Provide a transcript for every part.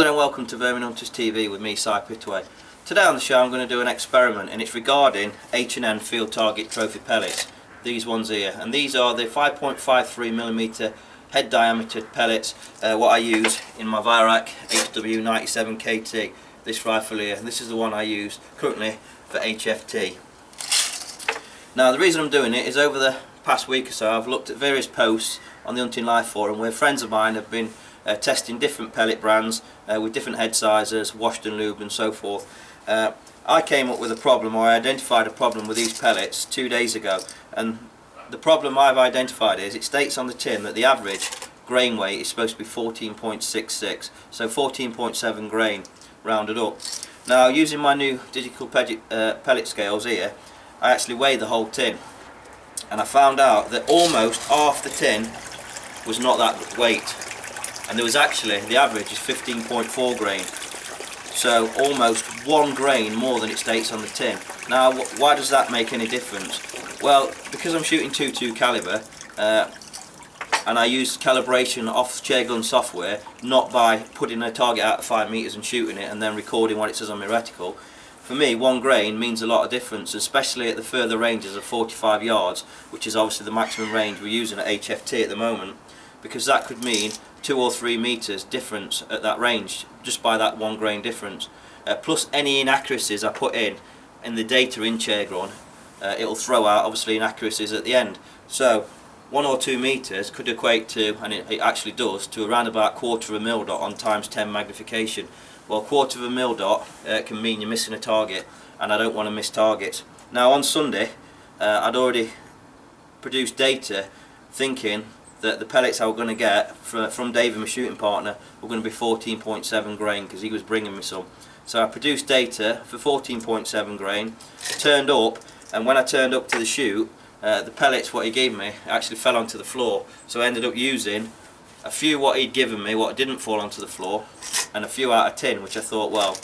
Hello and welcome to VerminHuntersTV with me, Pittaway. Today on the show I'm going to do an experiment, and it's regarding H&N Field Target Trophy Pellets. These ones here, and these are the 5.53mm head diameter pellets, what I use in my Virak HW97KT, this rifle here. This is the one I use currently for HFT. Now the reason I'm doing it is over the past week or so I've looked at various posts on the Hunting Life forum where friends of mine have been testing different pellet brands with different head sizes, washed and lubed and so forth. I came up with a problem, or I identified a problem with these pellets 2 days ago, and the problem I've identified is it states on the tin that the average grain weight is supposed to be 14.66, so 14.7 grain rounded up. Now using my new digital pellet scales here, I actually weighed the whole tin, and I found out that almost half the tin was not that weight. And there was actually, the average is 15.4 grain, so almost 1 grain more than it states on the tin. Now why does that make any difference? Well, because I'm shooting .22 caliber and I use calibration off chair gun software, not by putting a target out at 5 meters and shooting it and then recording what it says on my reticle. For me, 1 grain means a lot of difference, especially at the further ranges of 45 yards, which is obviously the maximum range we're using at HFT at the moment, because that could mean 2 or 3 meters difference at that range just by that 1 grain difference. Plus any inaccuracies I put in the data in chair gun, it'll throw out obviously inaccuracies at the end. So 1 or 2 meters could equate to, and it actually does, to around about 1/4 mil dot on ×10 magnification. Well, 1/4 mil dot can mean you're missing a target, and I don't want to miss targets. Now on Sunday I'd already produced data thinking that the pellets I was going to get from David, my shooting partner, were going to be 14.7 grain because he was bringing me some. So I produced data for 14.7 grain, turned up, and when I turned up to the shoot, the pellets what he gave me actually fell onto the floor. So I ended up using a few what he'd given me, what didn't fall onto the floor, and a few out of tin, which I thought, well,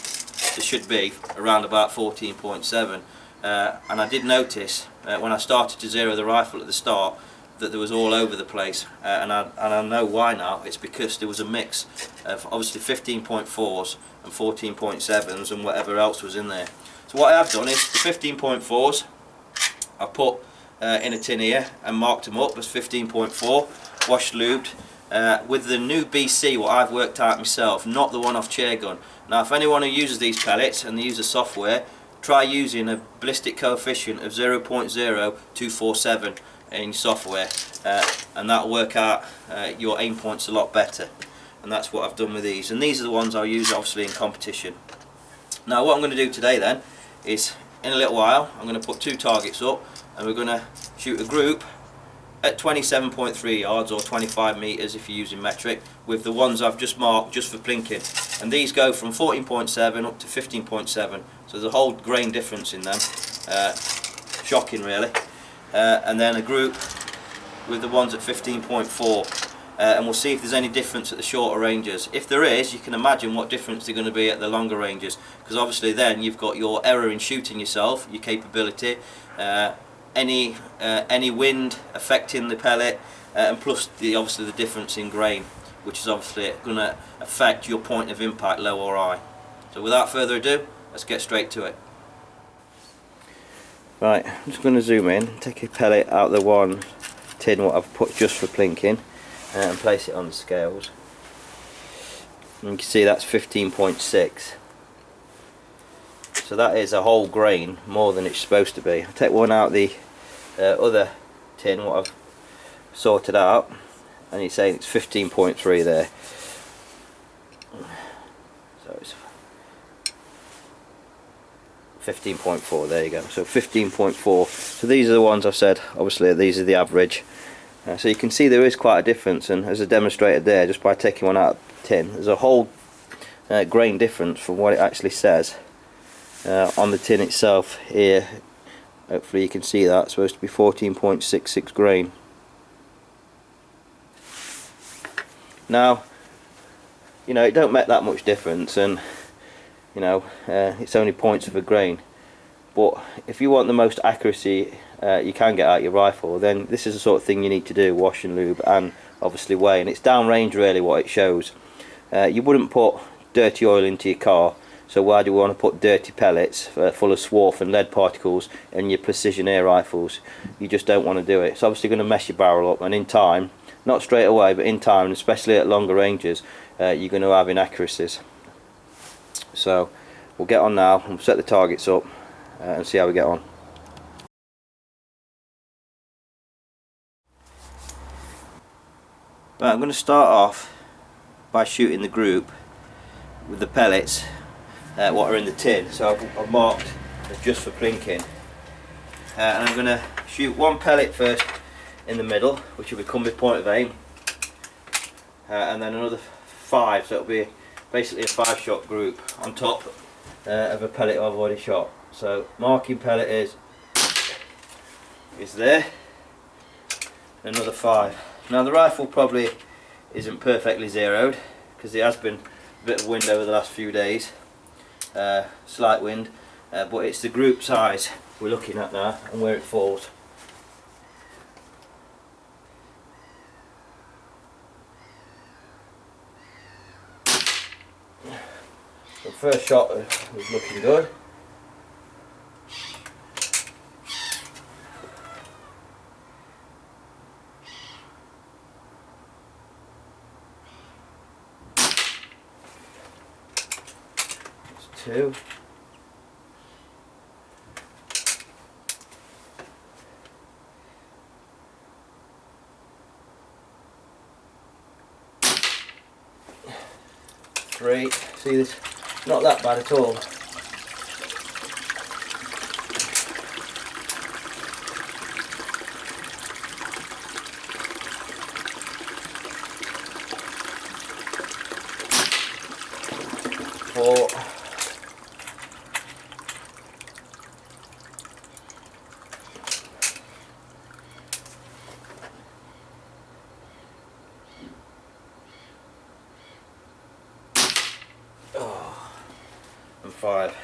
it should be around about 14.7. And I did notice when I started to zero the rifle at the start that there was all over the place, and I know why now. It's because there was a mix of obviously 15.4s and 14.7s and whatever else was in there. So what I have done is the 15.4s I put in a tin here and marked them up as 15.4, washed, lubed, with the new BC what I've worked out myself, not the one off chair gun. Now if anyone who uses these pellets and they use the software, try using a ballistic coefficient of 0.0247 in software, and that'll work out your aim points a lot better. And that's what I've done with these, and these are the ones I'll use obviously in competition. Now what I'm going to do today then is, in a little while I'm going to put 2 targets up, and we're going to shoot a group at 27.3 yards or 25 meters if you're using metric, with the ones I've just marked just for plinking, and these go from 14.7 up to 15.7, so there's a whole grain difference in them. Shocking really. And then a group with the ones at 15.4, and we'll see if there's any difference at the shorter ranges. If there is, you can imagine what difference they're going to be at the longer ranges, because obviously then you've got your error in shooting yourself, your capability, any wind affecting the pellet, and plus obviously the difference in grain, which is obviously going to affect your point of impact, low or high. So without further ado, let's get straight to it. Right, I'm just going to zoom in, take a pellet out of the one tin what I've put just for plinking, and place it on the scales. And you can see that's 15.6. So that is a whole grain more than it's supposed to be. I'll take one out of the other tin what I've sorted out, and it's saying it's 15.3 there. So it's 15.4, there you go, so 15.4. so these are the ones I've said, obviously these are the average. So you can see there is quite a difference, and as I demonstrated there, just by taking one out of the tin, there's a whole grain difference from what it actually says on the tin itself here. Hopefully you can see that, it's supposed to be 14.66 grain. Now, you know, it don't make that much difference, and you know, it's only points of a grain, but if you want the most accuracy you can get out your rifle, then this is the sort of thing you need to do: wash and lube and obviously weigh. And it's downrange really what it shows. You wouldn't put dirty oil into your car. So why do we want to put dirty pellets full of swarf and lead particles in your precision air rifles? You just don't want to do it. It's obviously going to mess your barrel up, and in time, not straight away, but in time, especially at longer ranges, you're going to have inaccuracies. So we'll get on now and set the targets up and see how we get on. Right, I'm going to start off by shooting the group with the pellets what are in the tin. So I've marked just for plinking, and I'm going to shoot one pellet first in the middle, which will become my point of aim, and then another 5, so it'll be basically a 5-shot group on top of a pellet I've already shot. So marking pellet is there, another 5. Now the rifle probably isn't perfectly zeroed because there has been a bit of wind over the last few days, slight wind, but it's the group size we're looking at now and where it falls. The first shot was looking good. That's 2. Three. See, this not that bad at all. 4. And 5.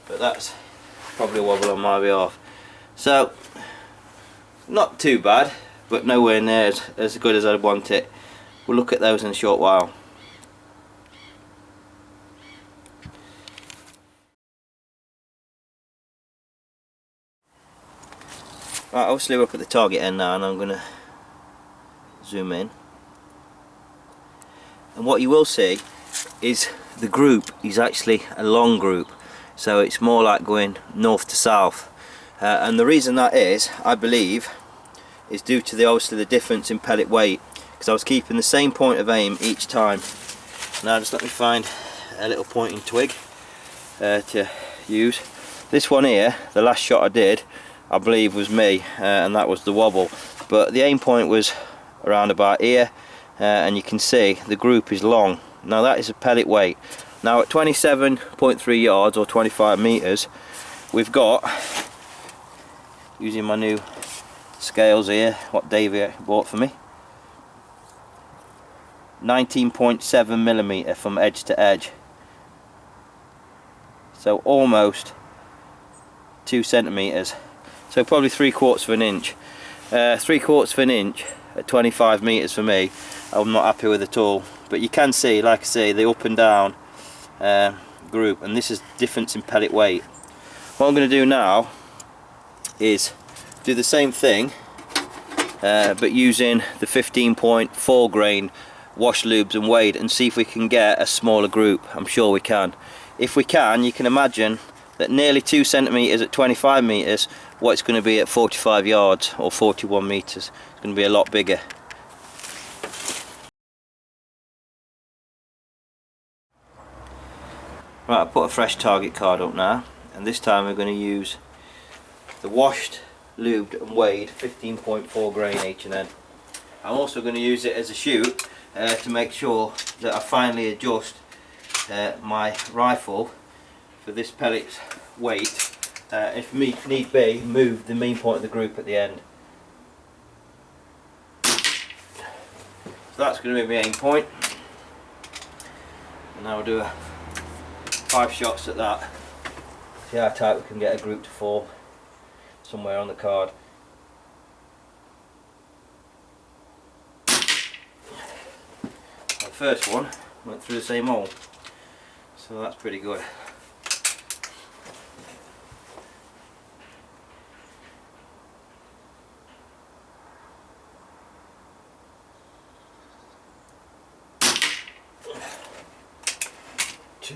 But that's probably a wobble on my behalf. So not too bad, but nowhere near as good as I'd want it. We'll look at those in a short while. Right, obviously we're up at the target end now, and I'm going to zoom in. And what you will see is the group is actually a long group, so it's more like going north to south. And the reason that is, I believe, is due to obviously the difference in pellet weight, because I was keeping the same point of aim each time. Now just let me find a little pointing twig to use. This one here, the last shot I did, I believe was me, and that was the wobble, but the aim point was around about here, and you can see the group is long. Now that is a pellet weight. Now at 27.3 yards or 25 meters, we've got, using my new scales here, what Davey bought for me, 19.7 millimeter from edge to edge, so almost 2 centimeters. So probably 3/4 of an inch. 3/4 of an inch at 25 meters for me, I'm not happy with at all. But you can see, like I say, the up and down group, and this is difference in pellet weight. What I'm going to do now is do the same thing, but using the 15.4 grain wash, lubes and weighed, and see if we can get a smaller group. I'm sure we can. If we can, you can imagine that nearly 2 centimeters at 25 meters, what it's going to be at 45 yards or 41 meters. It's going to be a lot bigger. Right, I've put a fresh target card up now, and this time we're going to use the washed, lubed and weighed 15.4 grain H&N. I'm also going to use it as a shoot to make sure that I finally adjust my rifle for this pellet's weight, if need be, move the main point of the group at the end. So that's going to be my aim point, and now we'll do 5 shots at that. See how tight we can get a group to fall somewhere on the card. The first one went through the same hole, so that's pretty good. Two.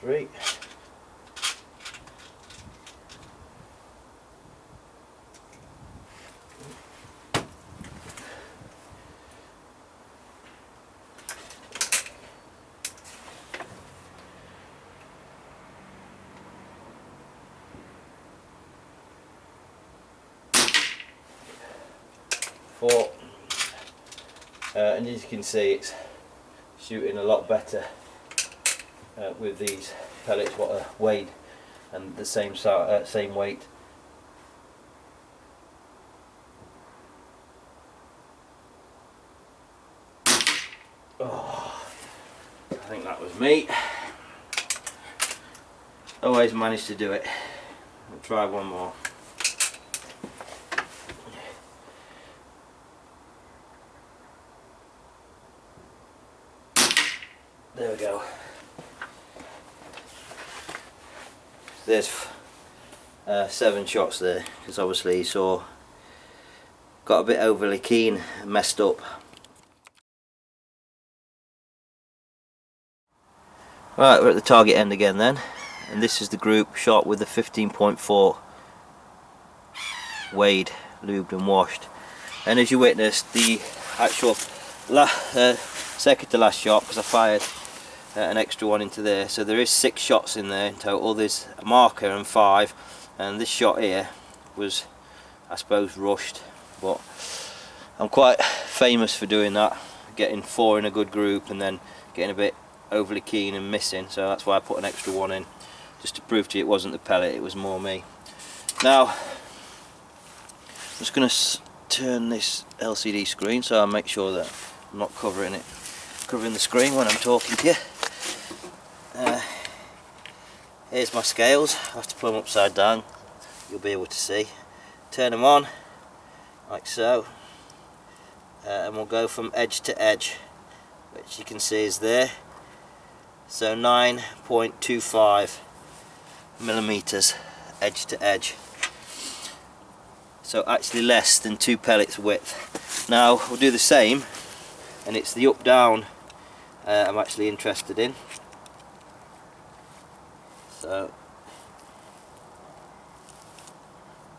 3. 4. And as you can see, it's shooting a lot better with these pellets what are weighed and the same weight. Oh, I think that was me. Always managed to do it. I'll try one more. There we go. There's 7 shots there, because obviously he got a bit overly keen and messed up. Right, we're at the target end again then, and this is the group shot with the 15.4 weighed, lubed and washed. And as you witnessed, the actual second to last shot, because I fired an extra one into there, so there is 6 shots in there in total. There's a marker and 5, and this shot here was, I suppose, rushed, but I'm quite famous for doing that, getting 4 in a good group and then getting a bit overly keen and missing, so that's why I put an extra one in, just to prove to you it wasn't the pellet, it was more me. Now I'm just going to turn this LCD screen so I make sure that I'm not covering the screen when I'm talking to you. Here's my scales. I have to put them upside down, you'll be able to see. Turn them on like so, and we'll go from edge to edge, which you can see is there. So 9.25 millimeters edge to edge, so actually less than 2 pellets width. Now we'll do the same, and it's the up down I'm actually interested in. So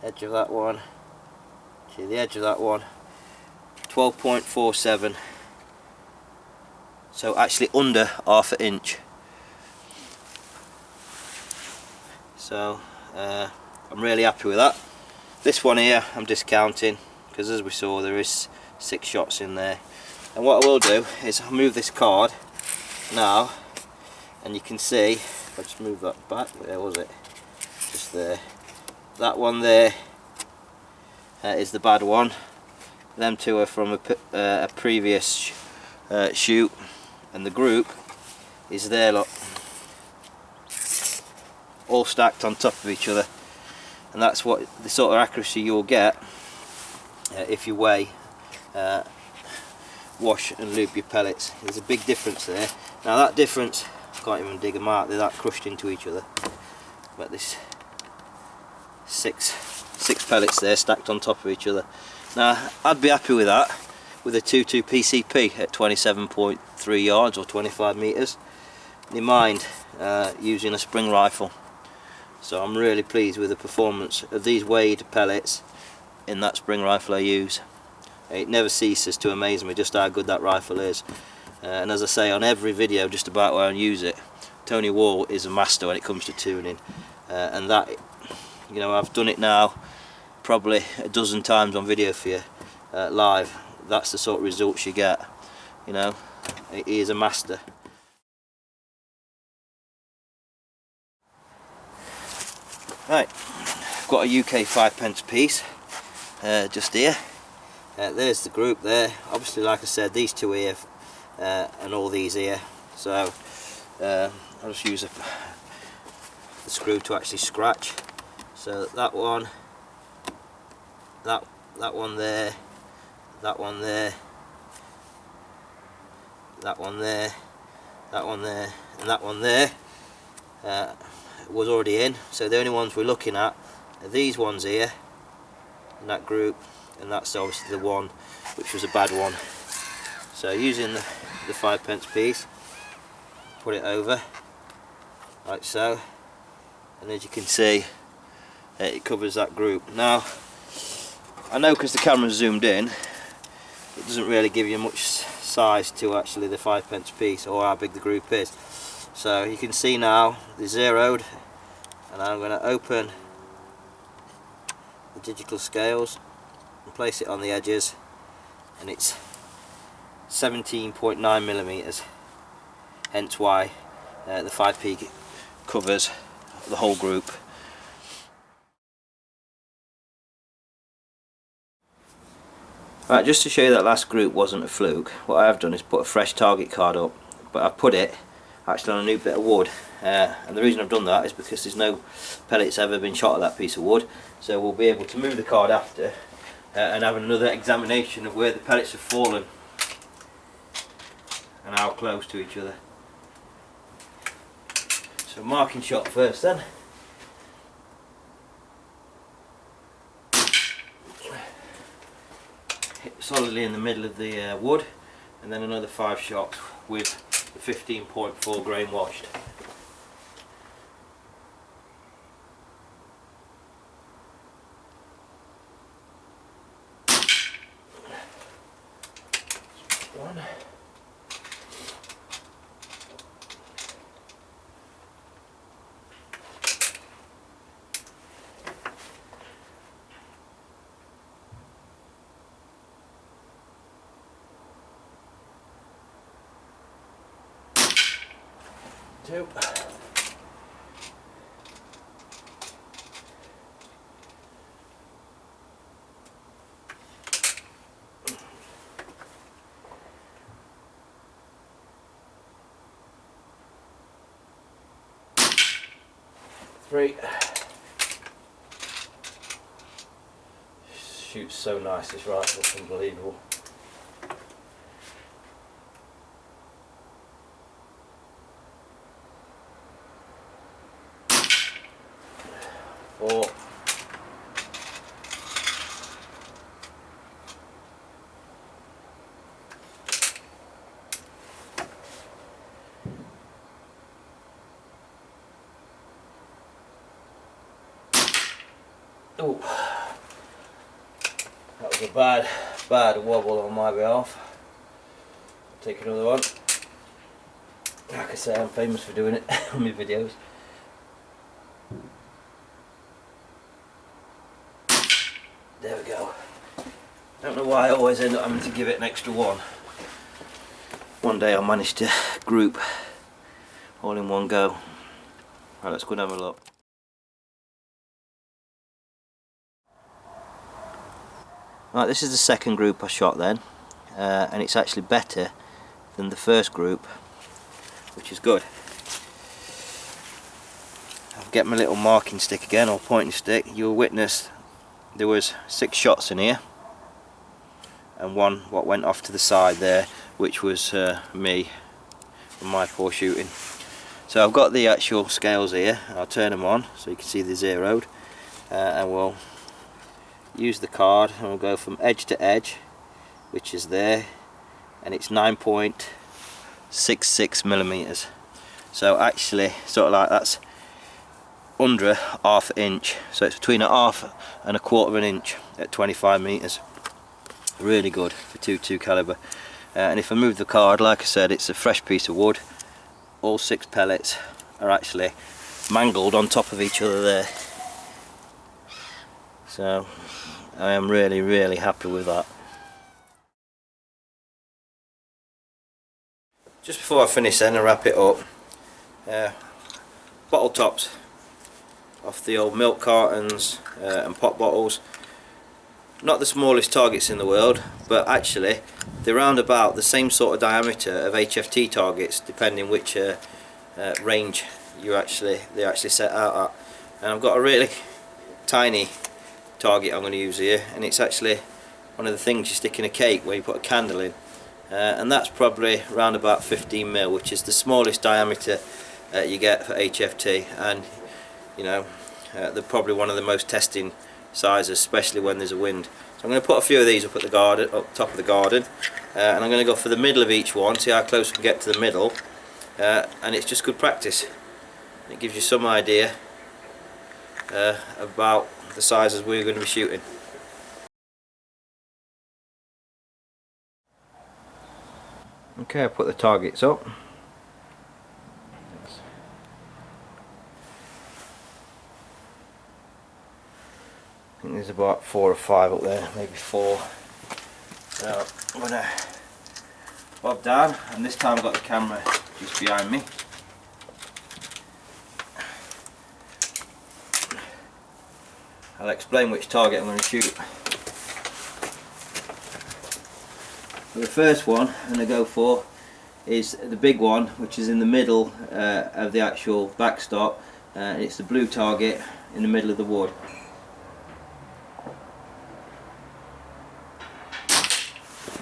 edge of that one to the edge of that one, 12.47, so actually under half an inch. So I'm really happy with that. This one here I'm discounting, because as we saw there is 6 shots in there. And what I will do is I'll move this card now, and you can see, if I just move that back, where was it? Just there. That one there is the bad one. Them 2 are from a previous shoot, and the group is there, look, all stacked on top of each other. And that's what the sort of accuracy you'll get if you weigh, wash and lube your pellets. There's a big difference there. Now that difference, I can't even dig them out, they're that crushed into each other. But this six pellets there stacked on top of each other. Now I'd be happy with that, with a 2.2 PCP at 27.3 yards or 25 metres. You mind using a spring rifle. So I'm really pleased with the performance of these weighed pellets in that spring rifle I use. It never ceases to amaze me just how good that rifle is. And as I say on every video just about where I use it, Tony Wall is a master when it comes to tuning. And that, you know, I've done it now probably a dozen times on video for you live. That's the sort of results you get, you know. He is a master. Right, I've got a UK 5p piece just here. There's the group there. Obviously, like I said, these 2 here and all these here. So I'll just use the screw to actually scratch. So that one, that one there, that one there, that one there, that one there, and that one there was already in. So the only ones we're looking at are these ones here in that group, and that's obviously the one which was a bad one. So using the 5p piece, put it over like so, and as you can see it covers that group. Now I know because the camera's zoomed in, it doesn't really give you much size to actually the 5p piece or how big the group is. So you can see now they're zeroed, and I'm going to open the digital scales and place it on the edges, and it's 17.9mm, hence why the 5p covers the whole group. Right, just to show you that last group wasn't a fluke, what I have done is put a fresh target card up, but I've put it actually on a new bit of wood, and the reason I've done that is because there's no pellets ever been shot at that piece of wood, so we'll be able to move the card after and have another examination of where the pellets have fallen and how close to each other. So marking shot first then. Hit solidly in the middle of the wood, and then another 5 shots with the 15.4 grain washed. One. Two. 3. Shoots so nice, this rifle, it's unbelievable. 4. 'That was a bad wobble on my behalf. I'll take another one. Like I say, I'm famous for doing it on my videos. There we go. Don't know why I always end up having to give it an extra one. One day I'll manage to group all in one go. Right, let's go and have a look. Right, this is the second group I shot then, and it's actually better than the first group, which is good. I'll get my little marking stick again, or pointing stick. You'll witness there was 6 shots in here, and one what went off to the side there, which was me from my poor shooting. So I've got the actual scales here. I'll turn them on so you can see they're zeroed, and we'll use the card and we'll go from edge to edge, which is there, and it's 9.66mm. So actually sort of like that's under ½ inch, so it's between ½ and ¼ inch at 25 meters. Really good for .22 caliber. And if I move the card, like I said, it's a fresh piece of wood. All 6 pellets are actually mangled on top of each other there. So I am really happy with that. Just before I finish then and wrap it up, bottle tops off the old milk cartons and pop bottles. Not the smallest targets in the world, but actually they're around about the same sort of diameter of HFT targets, depending which range they actually set out at. And I've got a really tiny target I'm going to use here, and it's actually one of the things you stick in a cake where you put a candle in, and that's probably around about 15mm, which is the smallest diameter you get for HFT, and you know, they're probably one of the most testing sizes, especially when there's a wind. So I'm going to put a few of these up at the garden, up top of the garden, and I'm going to go for the middle of each one, see how close we can get to the middle, and it's just good practice. It gives you some idea about the sizes we're going to be shooting. Okay, I put the targets up. I think there's about 4 or 5 up there, maybe 4. So I'm going to bob down, and this time I've got the camera just behind me. I'll explain which target I'm going to shoot. So the first one I'm going to go for is the big one, which is in the middle of the actual backstop. It's the blue target in the middle of the wood.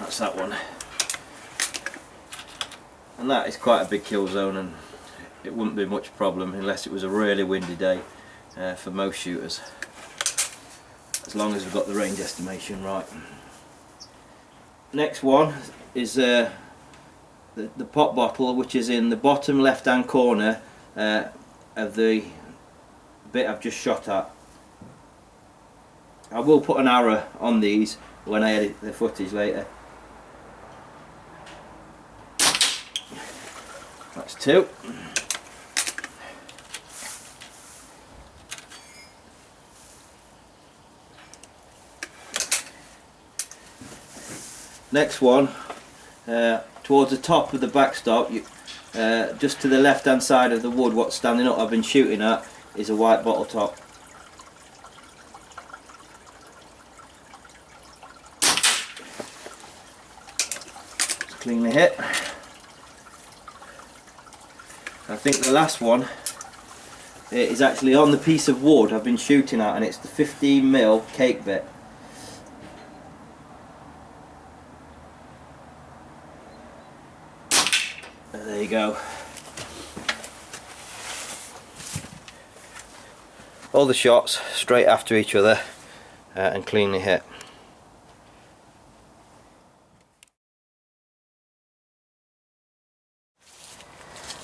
That's that one. And that is quite a big kill zone, and it wouldn't be much problem unless it was a really windy day for most shooters, as long as we've got the range estimation right. Next one is the pop bottle, which is in the bottom left hand corner of the bit I've just shot at. I will put an arrow on these when I edit the footage later. That's 2. Next one, towards the top of the backstop, just to the left hand side of the wood, what's standing up I've been shooting at, is a white bottle top. Just cleanly hit. I think the last one is actually on the piece of wood I've been shooting at, and it's the 15mm cake bit. There you go. All the shots straight after each other and cleanly hit.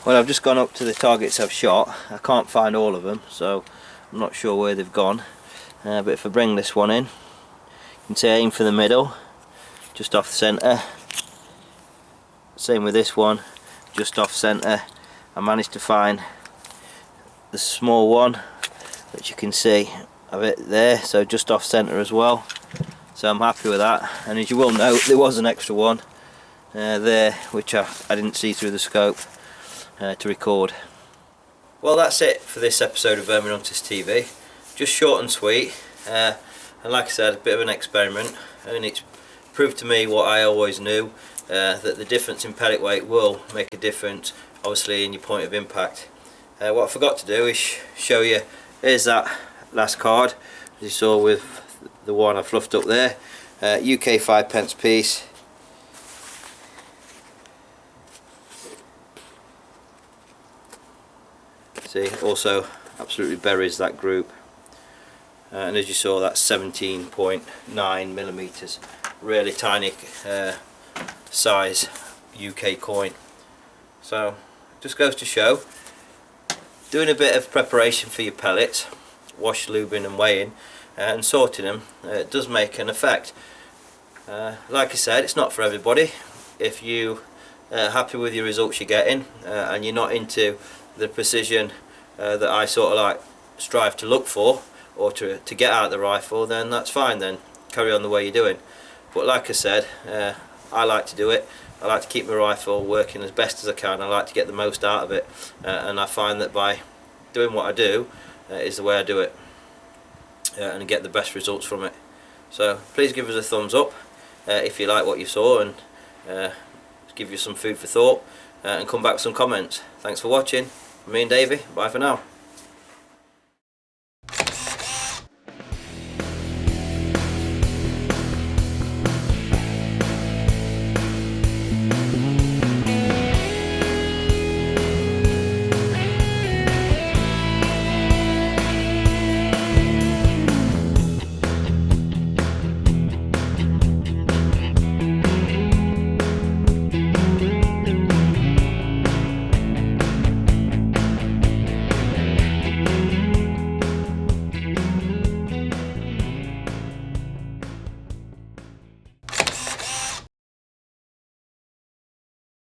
Well, I've just gone up to the targets I've shot. I can't find all of them, so I'm not sure where they've gone. But if I bring this one in, you can see I aim for the middle, just off the centre. Same with this one, just off centre. I managed to find the small one, which you can see a bit there, so just off centre as well. So I'm happy with that. And as you will note, there was an extra one there, which I didn't see through the scope to record. Well, that's it for this episode of VerminHuntersTV. Just short and sweet, and like I said, a bit of an experiment, and it's proved to me what I always knew, that the difference in pellet weight will make a difference, obviously, in your point of impact. What I forgot to do is show you, here's that last card, as you saw with the one I fluffed up there, UK 5p piece. See, also absolutely buries that group, and as you saw, that's 17.9mm, really tiny size UK coin. So just goes to show, doing a bit of preparation for your pellets, wash, lubing and weighing and sorting them, it does make an effect. Like I said, it's not for everybody. If you are happy with your results you're getting, and you're not into the precision that I sort of like strive to look for, or to get out of the rifle, then that's fine, then carry on the way you're doing. But like I said, I like to do it. I like to keep my rifle working as best as I can. I like to get the most out of it, and I find that by doing what I do is the way I do it, and get the best results from it. So please give us a thumbs up if you like what you saw, and give you some food for thought. and come back with some comments. Thanks for watching. Me and Davey, bye for now.